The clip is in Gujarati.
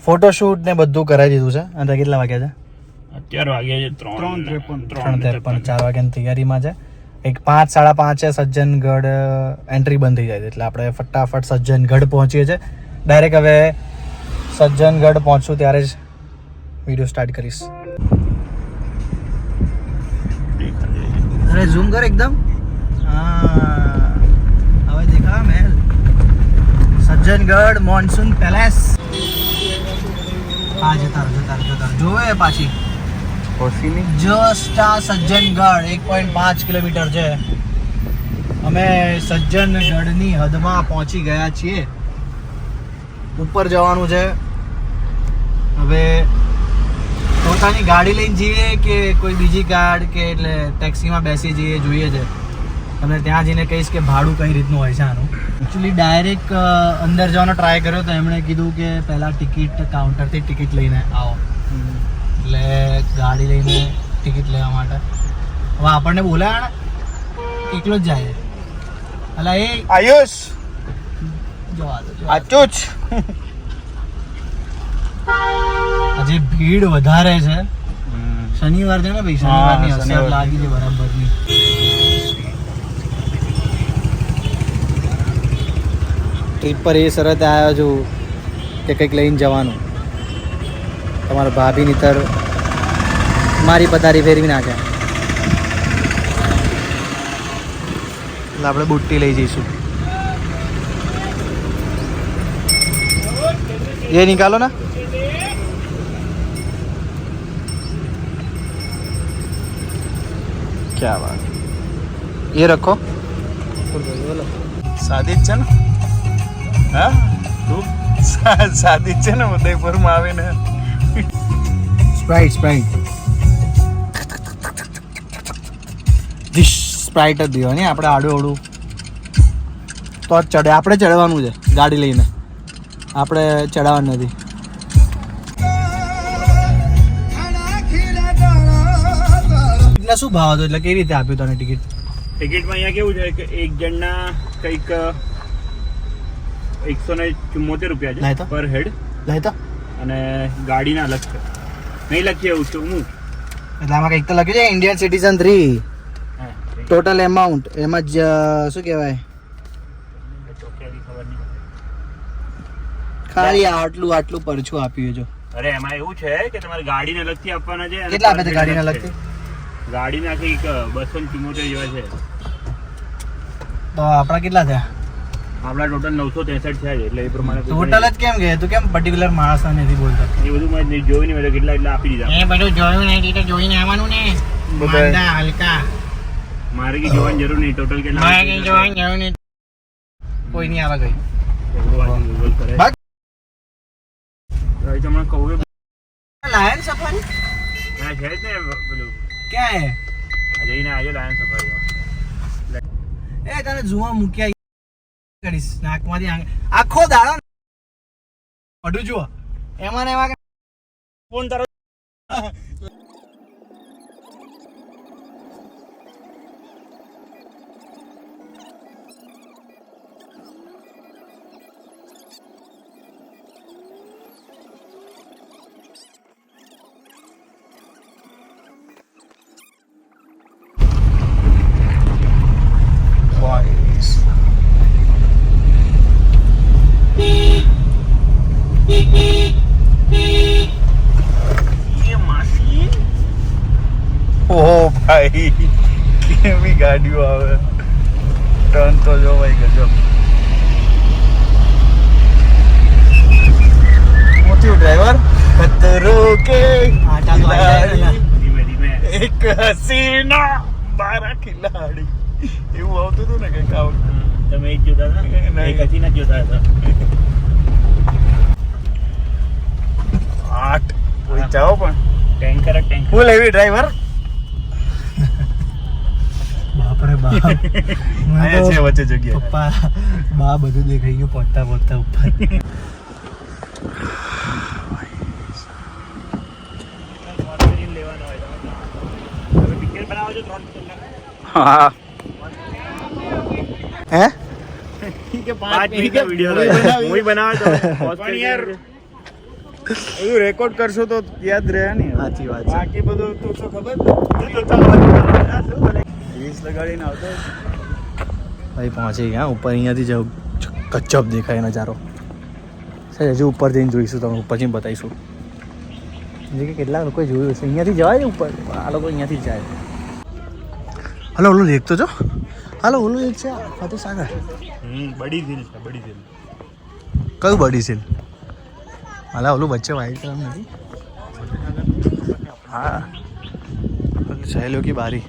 ફોટોશૂટ ને બધું કરાવી દીધું છે. અને કેટલા વાગ્યા છે? અત્યારે વાગ્યા છે 3:53. 4 વાગ્યાની તૈયારીમાં છે. એક 5, 5:30 સજ્જનગઢ એન્ટ્રી બંધ થઈ જાય છે. એટલે આપણે ફટાફટ સજ્જનગઢ પહોંચીએ છીએ. ડાયરેક્ટ હવે સજ્જનગઢ પહોંચશું ત્યારે જ વિડીયો સ્ટાર્ટ કરીશ. અરે ઝૂમ કર એકદમ. હા હવે દેખા મહેલ. Sajjangarh monsoon palace. હા જતા જોવે પાછી જસ્ટ આ સજ્જનગઢ 1.5 કિલોમીટર છે. અમે સજ્જનગઢની હદમાં પહોંચી ગયા છીએ. ઉપર જવાનું છે. હવે પોતાની ગાડી લઈને જઈએ કે કોઈ બીજી કાર કે એટલે ટેક્સીમાં બેસી જઈએ જોઈએ છે. તમને ત્યાં જઈને કહીશ કે ભાડું કઈ રીતનું હોય છે આનું. એકચ્યુઅલી ડાયરેક્ટ અંદર જવાનો ટ્રાય કર્યો તો એમણે કીધું કે પહેલાં ટિકિટ કાઉન્ટરથી ટિકિટ લઈને આવો. એટલે ગાડી લઈને ટિકિટ લેવા માટે હવે આપણને બોલાયા ને એકલો જ જાય. અલા એ આયુષ જવા દો આચુચ. આજે ભીડ વધારે છે. શનિવાર છે ને ભાઈ, શનિવારની અસર લાગી છે બરાબરની. ટ્રીપ પર એ શરત આવ્યો છું કે કંઈક લઈને જવાનું. તમારા ભાભી નીતર મારી પથારી ફેરવી નાખે. એટલે આપણે બુટ્ટી લઈ જઈશું. ये निकालो ना. क्या बात. ये रखो. સાદી જ છે ને? હા તું સાદી જ છે ને? ઉદયપુરમાં આવીને સ્પ્રાઇટ સ્પ્રાઇટ જ દેવાની. આપણે આડું આડું તો જ ચડે. આપણે ચડવાનું છે ગાડી લઈને, આપણે ચડાવવાનું નથી. એટલે શું ભાવ હતો? એટલે કેવી રીતે આપ્યું તને ટિકિટ? ટિકિટમાં અહીંયા કેવું છે કે એક જણના કંઈક 174 રૂપિયા છે પર હેડ. લાયતા અને ગાડીના અલગ છે. નહીં લખીએ એવું છું હું. એટલે આમાં કંઈક તો લખ્યું છે ઇન્ડિયન સિટીઝન 3 ટોટલ એમાઉન્ટ. એમાં જ શું કહેવાય, ખાલી આટલું પરછું આપ્યું જો. અરે એમાં એવું છે કે તમારે ગાડીને અલગથી આપવાના છે. કેટલા આપે છે ગાડીને અલગથી? ગાડીના કંઈક 274 જેવા છે. તો આપણા કેટલા થયા? આપણા ટોટલ 963 થયા છે. એટલે એ પ્રમાણે ટોટલ જ કેમ કે તું કેમ પર્ટિક્યુલર માણસ નથી બોલતો? એ બધું મેં જોયું નહીં. મેં કેટલા એટલે આપી દીધા. એ બધું જોયું નહીં, તો જોઈને આવવાનું ને. બધા હલકા મારે કે જોવાની જરૂર નહીં. ટોટલ કેટલા મારે કઈ જોવાનું જરૂર નહીં. કોઈ નહીં આવે ગઈ. ગૂગલ કરે ભાગ. તો તમને કહું લાયન સફારી હા છે જ ને પેલું ક્યાં હે? આ જઈને આવજો લાયન સફારીમાં. એ તને જોવા મૂક્યા કરીશ નાકમાંથી આખો દાડો અડું જુઓ એમાં ને એમાં. ફોન તારો ભાઈ કેવી ગાડીઓ આવે. ટર્ન તો જો ભાઈ ગજબ. મોટી ડ્રાઈવર ખતરો કે ધીમે ધીમે એક હસીના 12 ખિલાડી એવું આવતું હતું ને કંઈક આવતું. તમે એક જોતા હતા? એક હસીના જોતા હતા. 8 કોઈ જાઓ પણ ટેન્કર ફૂલ હેવી ડ્રાઈવર. બાપરે બાપ. આયા છે વચ્ચે જગ્યા. પપ્પા બા બધું દેખાઈ ગયું પહોંચતા ઉપર. હા હે ठीक है 5 मिनट का वीडियो है मूवी बनाओ तो पण यार બધું રેકોર્ડ કરશો તો યાદ રહે ને સાચી વાત છે. બાકી બધું તો ખબર તો ચાલવાનું. રીલ્સ લગાડીને આવતો ભાઈ પહોંચી ગયા ઉપર. અહીંયાથી જો કચ્ચપ દેખાય નજારો. સર હજુ ઉપર જઈને જોઈશું, તમને ઉપર જઈને બતાવીશું. જે કે કેટલાક લોકોએ જોયું હશે. અહીંયાથી જવાય ને ઉપર, આ લોકો અહીંયાથી જ જાય. હાલો ઓલું લેક તો જો. હાલો ઓલું લેક છે ફતેહ સાગર. બડી દિલ છે બડી દિલ. કયું બડી સીલ? હાલા ઓલું વચ્ચે વાઈટ કલર નથી. હા સહેલીઓ કી બારી.